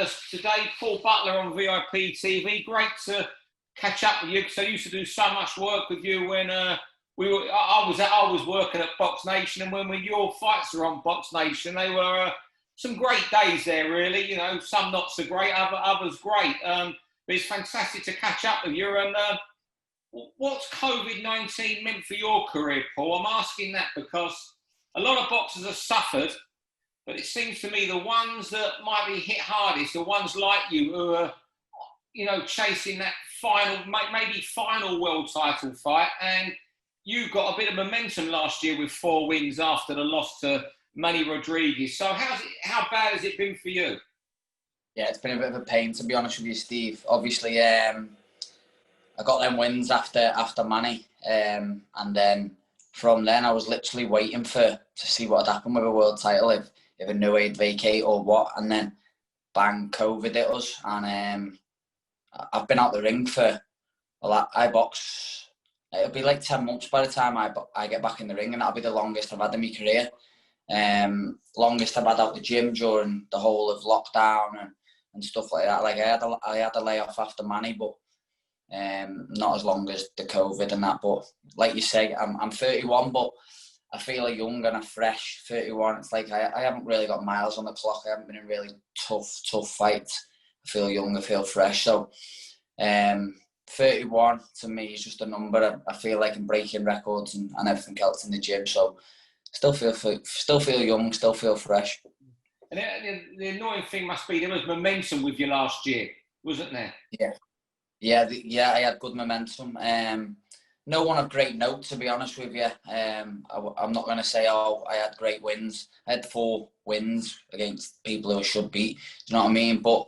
us today. Paul Butler on VIP TV. Great to catch up with you because I used to do so much work with you when I was working at Box Nation, and when your fights were on Box Nation, they were some great days there. Really, you know, some not so great, others great. But it's fantastic to catch up with you. And what's COVID-19 meant for your career, Paul? I'm asking that because a lot of boxers have suffered. But it seems to me the ones that might be hit hardest, the ones like you who are, you know, chasing that maybe final world title fight. And you got a bit of momentum last year with 4 wins after the loss to Manny Rodriguez. So how bad has it been for you? Yeah, it's been a bit of a pain, to be honest with you, Steve. Obviously, I got them wins after Manny. And then from then, I was literally waiting to see what had happened with a world title, if Inoue would vacate or what, and then bang, COVID hit us, and I've been out the ring for, well, I box, it'll be like 10 months by the time I get back in the ring, and that'll be the longest I've had in my career. Longest I've had out the gym during the whole of lockdown and stuff like that. Like I had a layoff after Manny, but not as long as the COVID and that. But like you say, I'm 31, but I feel young and a fresh 31. It's like I haven't really got miles on the clock. I haven't been in really tough fights. I feel young, I feel fresh. So 31 to me is just a number. I feel like I'm breaking records and everything else in the gym. So still feel young, still feel fresh. And the annoying thing must be there was momentum with you last year, wasn't there? Yeah, I had good momentum. No one of great note, to be honest with you. I'm not going to say, I had great wins. I had 4 wins against people who I should beat. Do you know what I mean? But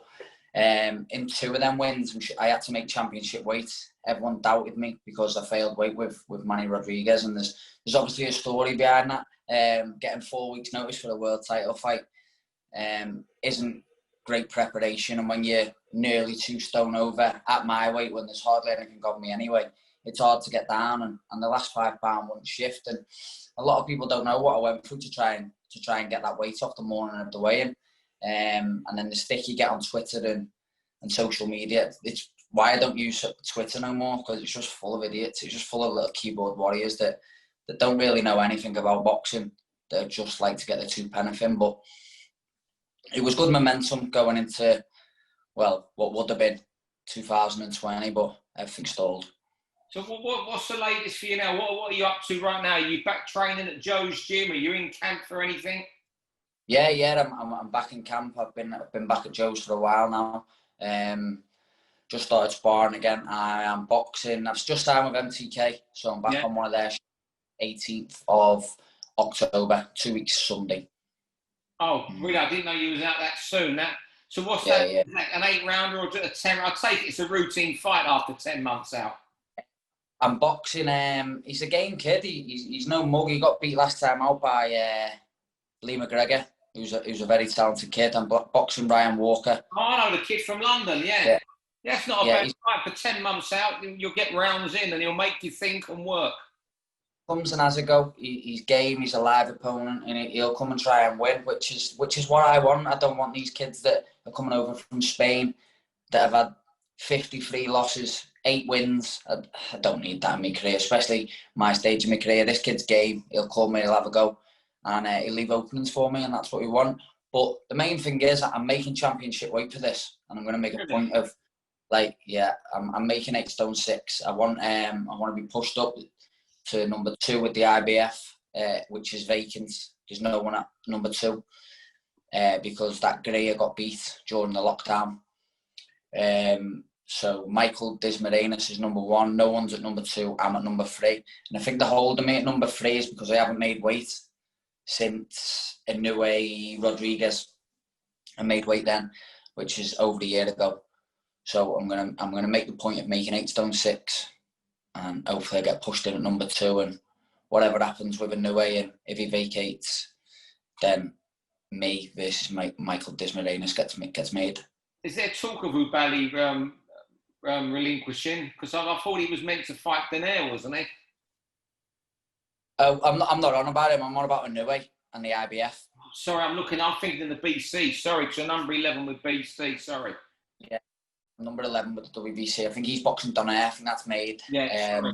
in 2 of them wins, I had to make championship weight. Everyone doubted me because I failed weight with Manny Rodriguez, and there's obviously a story behind that. Getting 4 weeks' notice for a world title fight isn't great preparation, and when you're nearly 2 stone over at my weight, when there's hardly anything on me anyway, it's hard to get down, and the last 5 pound wouldn't shift. And a lot of people don't know what I went through to try and get that weight off the morning of the weigh-in. And then the stick you get on Twitter and social media, it's why I don't use Twitter no more, because it's just full of idiots. It's just full of little keyboard warriors that don't really know anything about boxing. They just like to get the 2 penny in. But it was good momentum going into, well, what would have been 2020, but everything stalled. So what's the latest for you now? What are you up to right now? Are you back training at Joe's gym? Are you in camp for anything? Yeah, I'm back in camp. I've been back at Joe's for a while now. Just started sparring again. I am boxing. I've just signed with MTK, so I'm back on one of their 18th of October, 2 weeks Sunday. Oh, really? I didn't know you was out that soon. So what's that? Yeah. An 8-rounder or a 10? I take it's a routine fight after 10 months out. I'm boxing. He's a game kid. He's no mug. He got beat last time out by Lee McGregor, who's a very talented kid. I'm boxing Ryan Walker. Oh, I know the kid from London. Yeah. That's not a bad fight for 10 months out. You'll get rounds in, and he'll make you think and work. Comes and has a go. He's game. He's a live opponent, and he'll come and try and win, which is what I want. I don't want these kids that are coming over from Spain that have had 53 losses, 8 wins. I don't need that in my career, especially my stage of my career. This kid's game. He'll come and he'll have a go, and he'll leave openings for me, and that's what we want. But the main thing is, I'm making championship weight for this, and I'm going to make a point of, I'm making 8 stone 6. I want to be pushed up to number 2 with the IBF, which is vacant. There's no one at number 2 because that Greer got beat during the lockdown. So Michael Dismarenas is number 1. No one's at number 2. I'm at number 3. And I think the holding me at number 3 is because I haven't made weight since Inoue Rodriguez. I made weight then, which is over a year ago. So I'm gonna make the point of making 8 stone 6, and hopefully I get pushed in at number 2. And whatever happens with Inoue, and if he vacates, then me versus Michael Dismarenas gets made. Is there talk of Ubali relinquishing? Because I thought he was meant to fight Benair, wasn't he? I'm not on about him. I'm on about Inoue and the IBF. sorry, I'm thinking of the BC. Sorry, because you're number 11 with BC. Sorry. Yeah, number 11 with the WBC. I think he's boxing Donaire. I think that's made. Yeah, sorry.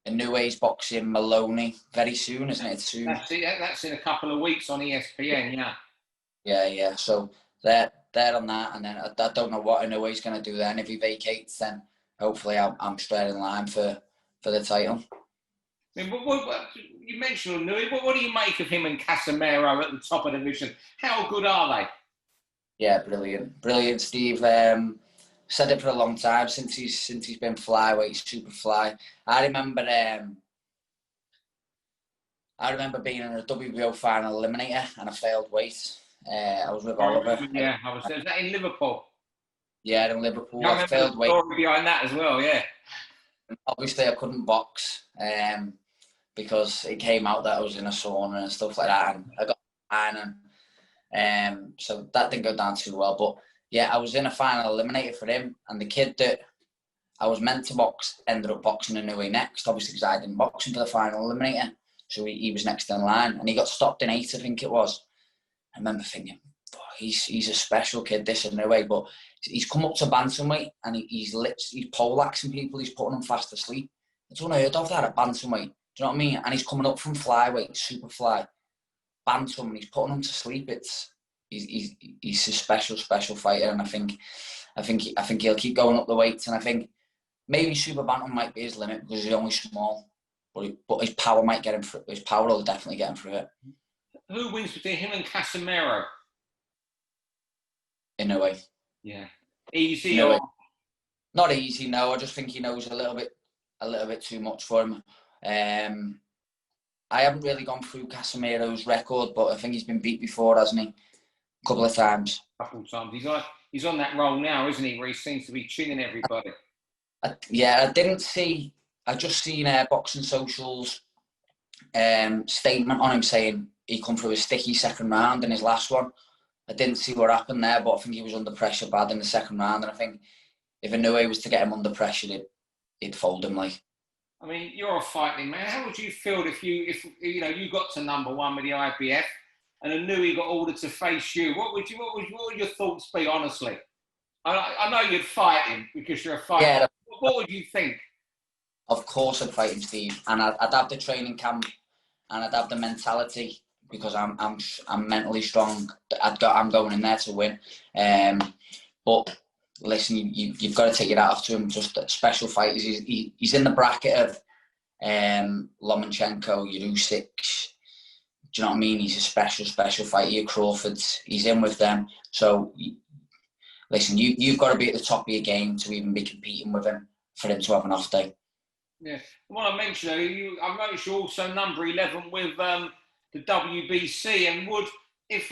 Inoue's boxing Maloney very soon, isn't it? It's soon. That's in a couple of weeks on ESPN. Yeah. Yeah. So they're on that, and then I don't know what Inoue's going to do then. If he vacates, then hopefully I'm straight in line for the title. I mean, what, you mentioned Inoue. What do you make of him and Casemiro at the top of the division? How good are they? Yeah, brilliant, Steve. Said it for a long time since he's been flyweight, super fly. I remember being in a WBO final eliminator and I failed weight. I was with Oliver. Yeah, was that in Liverpool? Yeah, in Liverpool. I failed weight. Story behind that as well, yeah. Obviously, I couldn't box because it came out that I was in a sauna and stuff like that, and I got fine, and so that didn't go down too well. But yeah, I was in a final eliminator for him, and the kid that I was meant to box ended up boxing Inoue next, obviously because I didn't box him for the final eliminator, so he was next in line, and he got stopped in 8, I think it was. I remember thinking, he's a special kid, this Inoue, but he's come up to bantamweight and he's poleaxing people, he's putting them fast asleep. It's unheard of that at bantamweight. Do you know what I mean? And he's coming up from flyweight, super fly, bantam, and he's putting them to sleep. He's a special fighter, and I think he'll keep going up the weights, and I think maybe super bantam might be his limit because he's only small, but his power might get him through. His power will definitely get him through it. Who wins between him and Casemiro? Inoue. Yeah. Easy Inoue. Or not easy? No, I just think he knows a little bit too much for him. I haven't really gone through Casemiro's record, but I think he's been beat before, hasn't he? A couple of times. He's on that roll now, isn't he? Where he seems to be chinning everybody. I just seen Boxing Social's statement on him saying he come through a sticky second round in his last one. I didn't see what happened there, but I think he was under pressure bad in the second round, and I think if Inoue was to get him under pressure, he'd fold him like. I mean, you're a fighting man. How would you feel if you got to number 1 with the IBF and Inoue got ordered to face you? What would your thoughts be, honestly? I know you'd fight him because you're a fighter. Yeah. What would you think? Of course I'd fight him, Steve, and I'd have the training camp and I'd have the mentality because I'm mentally strong. I'm going in there to win. But listen, you've got to take it out of him. Just special fighters. He's in the bracket of Lomachenko, Usyk. Do you know what I mean? He's a special fighter. Crawford's. He's in with them. So listen, you've got to be at the top of your game to even be competing with him for him to have an off day. Yeah. Well, I mentioned I noticed you're also number 11 with the WBC, and if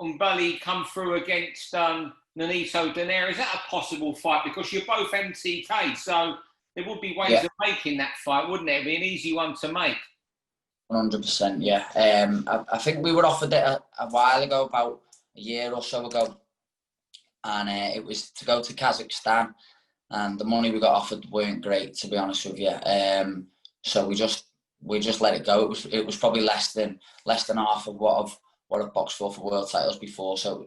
Umbali come through against Nonito Donaire, is that a possible fight? Because you're both MTK, so there would be ways of making that fight, wouldn't it? It'd be an easy one to make. 100%, yeah. I think we were offered it a while ago, about a year or so ago, and it was to go to Kazakhstan, and the money we got offered weren't great, to be honest with you. So we just let it go. It was probably less than half of what I've boxed for world titles before. So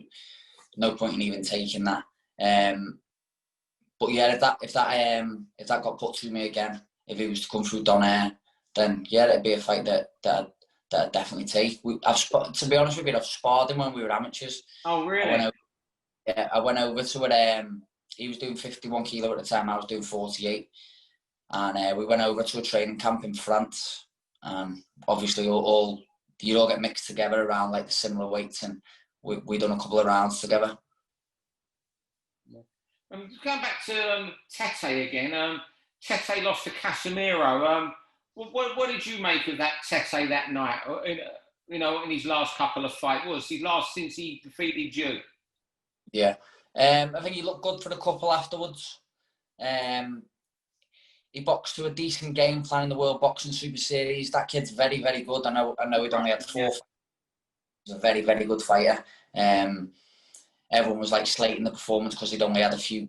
no point in even taking that. But yeah, if that got put to me again, if it was to come through Donaire, then yeah, it'd be a fight that I'd definitely take. To be honest with you, I've sparred him when we were amateurs. Oh really? I went over to it. He was doing 51 kilo at the time. I was doing 48. And we went over to a training camp in France. Obviously, you'd all get mixed together around like the similar weights, and we done a couple of rounds together. Going back to Tete again. Tete lost to Casemiro. What did you make of that Tete that night? In his last couple of fights, was he last since he defeated you? Yeah, I think he looked good for the couple afterwards. He boxed to a decent game plan in the World Boxing Super Series. That kid's very, very good. I know he'd only had 4 fights. He's a very, very good fighter. Everyone was like slating the performance because he'd only had a few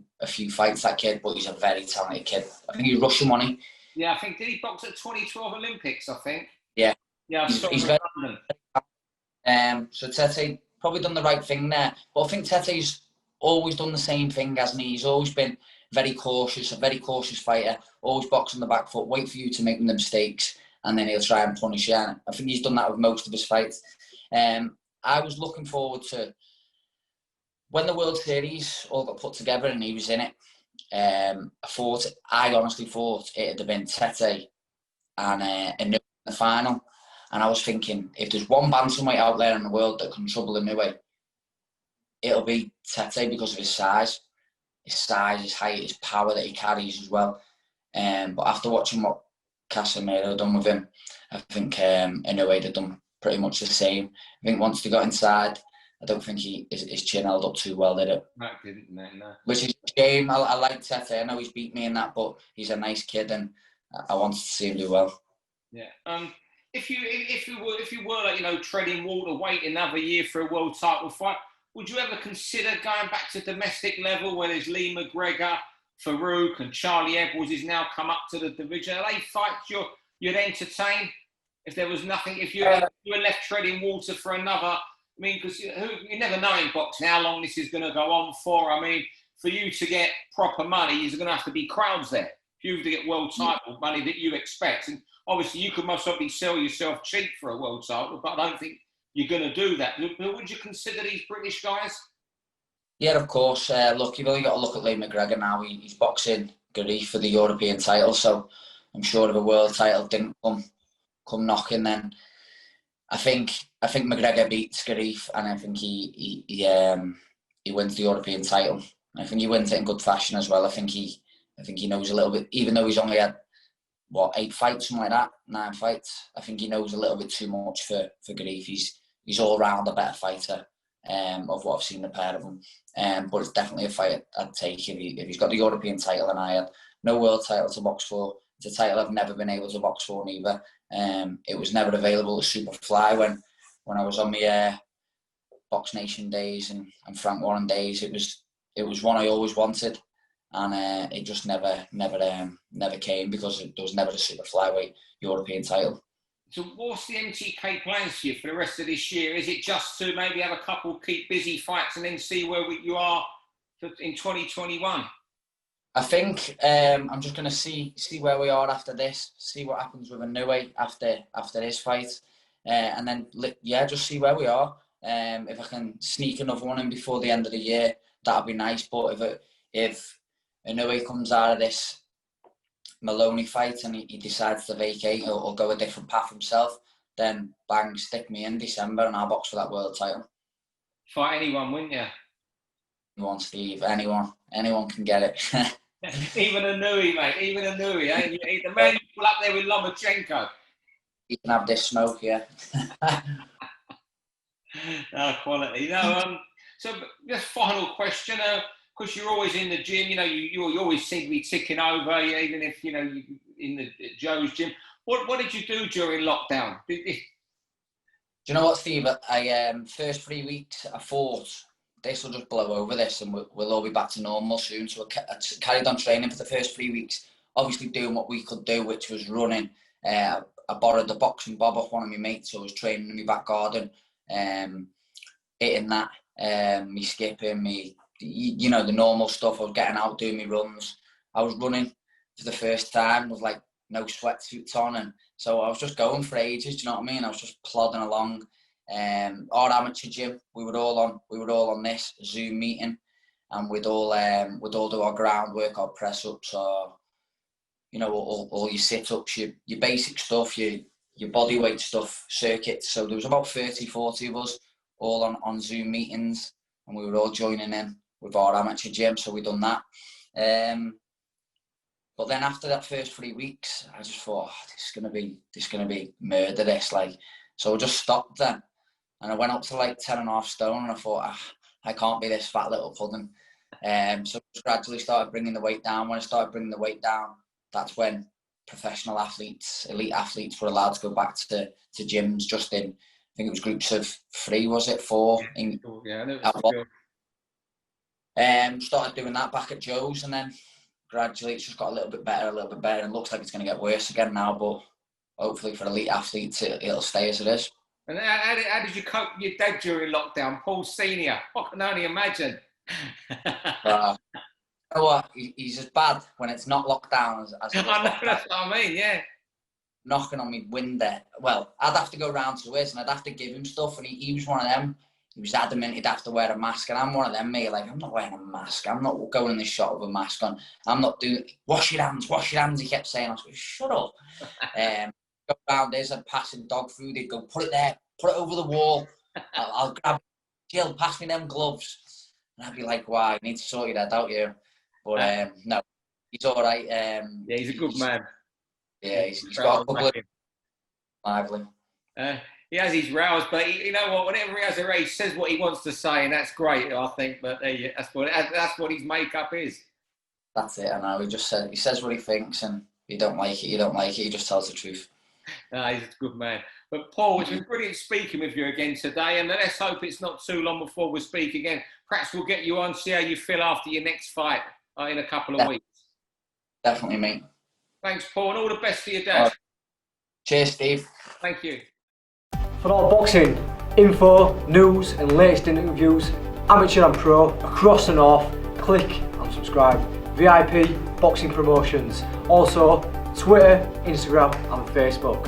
fights, that kid, but he's a very talented kid. I think he's Russian, wasn't he? Yeah, I think, did he box at 2012 Olympics, I think? Yeah. Yeah, he's very, So Tete probably done the right thing there. But I think Tete's always done the same thing, hasn't he? He's always been very cautious, a very cautious fighter, always box on the back foot, wait for you to make the mistakes, and then he'll try and punish you. And I think he's done that with most of his fights. I was looking forward to when the World Series all got put together and he was in it. I honestly thought it'd have been Tete and Inoue in the final. And I was thinking, if there's one bantamweight out there in the world that can trouble Inoue, it'll be Tete because of his size, his height, his power that he carries as well. But after watching what Casemiro done with him, I think Inoue had done pretty much the same. I think once they got inside, I don't think his chin held up too well, did it? No, it didn't. No. Which is a shame. I like Tete. I know he's beat me in that, but he's a nice kid, and I wanted to see him do well. Yeah. If you were like, treading water, waiting another year for a world title fight, would you ever consider going back to domestic level where there's Lee McGregor, Farouk, and Charlie Edwards has now come up to the division? Are they fights you'd entertain if there was nothing? If you were left treading water for another? I mean, because you never know in boxing how long this is going to go on for. I mean, for you to get proper money, there's going to have to be crowds there. For you to get world title money that you expect. And obviously, you could most probably sell yourself cheap for a world title, but I don't think you're going to do that. Would you consider these British guys? Yeah, of course. Look, you've only got to look at Lee McGregor now. He's boxing Garif for the European title, so I'm sure if a world title didn't come knocking, then I think McGregor beats Garif, and I think he wins the European title. I think he wins it in good fashion as well. I think he knows a little bit, even though he's only had 8 fights, something like that, 9 fights. I think he knows a little bit too much for Garif. He's all round a better fighter of what I've seen the pair of them. But it's definitely a fight I'd take if he's got the European title and I had no world title to box for. It's a title I've never been able to box for neither. It was never available at Superfly when I was on my Box Nation days and Frank Warren days. It was one I always wanted, and it just never came because there was never a super flyweight European title. So what's the MTK plans for you for the rest of this year? Is it just to maybe have a couple keep busy fights and then see where you are in 2021? I think I'm just going to see where we are after this, see what happens with Inoue after his fight, and then just see where we are. If I can sneak another one in before the end of the year, that'd be nice. But if Inoue comes out of this Maloney fight and he decides to vacate or go a different path himself, then bang, stick me in December and I'll box for that world title. Fight anyone, wouldn't you? Anyone, Steve. Anyone can get it. Even Inoue, mate. Even Inoue. The man you pull up there with Lomachenko. You can have this smoke, yeah. Quality. So just final question. Because you're always in the gym, you always seem to be ticking over, even if you in the Joe's gym. What did you do during lockdown? Do you know what, Steve? I first 3 weeks I thought this will just blow over this and we'll all be back to normal soon. So I carried on training for the first 3 weeks, obviously doing what we could do, which was running. I borrowed the boxing bob off one of my mates, so I was training in my back garden, hitting that, me skipping, me. The normal stuff. I was getting out, doing my runs. I was running for the first time with like no sweatsuits on, and so I was just going for ages. Do you know what I mean? I was just plodding along. Our amateur gym, we were all on this Zoom meeting, and we'd all do our groundwork, our press ups, or all your sit ups, your basic stuff, your body weight stuff, circuits. So there was about 30-40 of us all on Zoom meetings, and we were all joining in with our amateur gym, so we done that. But then after that first 3 weeks, I just thought, this is gonna be murder. So I just stopped then, and I went up to like 10.5 stone, and I thought, I can't be this fat little pudding. So I just gradually started bringing the weight down. When I started bringing the weight down, that's when professional athletes, elite athletes, were allowed to go back to gyms. Just in, I think it was groups of 3, was it 4? Yeah, I know it was started doing that back at Joe's, and then gradually it's just got a little bit better, and it looks like it's going to get worse again now, but hopefully for elite athletes it'll stay as it is. And how did you cope with your dad during lockdown, Paul Senior? I can only imagine. You know what? He's as bad when it's not locked down as it was I know, locked down. that's what I mean, yeah. Knocking on my window. Well, I'd have to go round to his and I'd have to give him stuff, and he was one of them. He was adamant he'd have to wear a mask, and I'm one of them, mate. Like, I'm not wearing a mask. I'm not going in the shop with a mask on. I'm not doing. Wash your hands, wash your hands. He kept saying, I was like, shut up. Go round his and passing dog food. He'd go, put it there, put it over the wall. I'll grab it. Jill, pass me them gloves. And I'd be like, wow, you need to sort your head out here. But no, he's all right. Yeah, he's a good man. Yeah, he's got a couple of lively. He has his rows, but you know what? Whenever he has a race, he says what he wants to say, and that's great, I think. But that's what his makeup is. That's it. I know. He says what he thinks, and if you don't like it, you don't like it. He just tells the truth. He's a good man. But Paul, it's been brilliant speaking with you again today, and let's hope it's not too long before we speak again. Perhaps we'll get you on, see how you feel after your next fight in a couple of weeks. Definitely, mate. Thanks, Paul, and all the best for your dad. Right. Cheers, Steve. Thank you. For all boxing info, news and latest interviews, amateur and pro, across the north, click and subscribe. VIP Boxing Promotions. Also Twitter, Instagram and Facebook.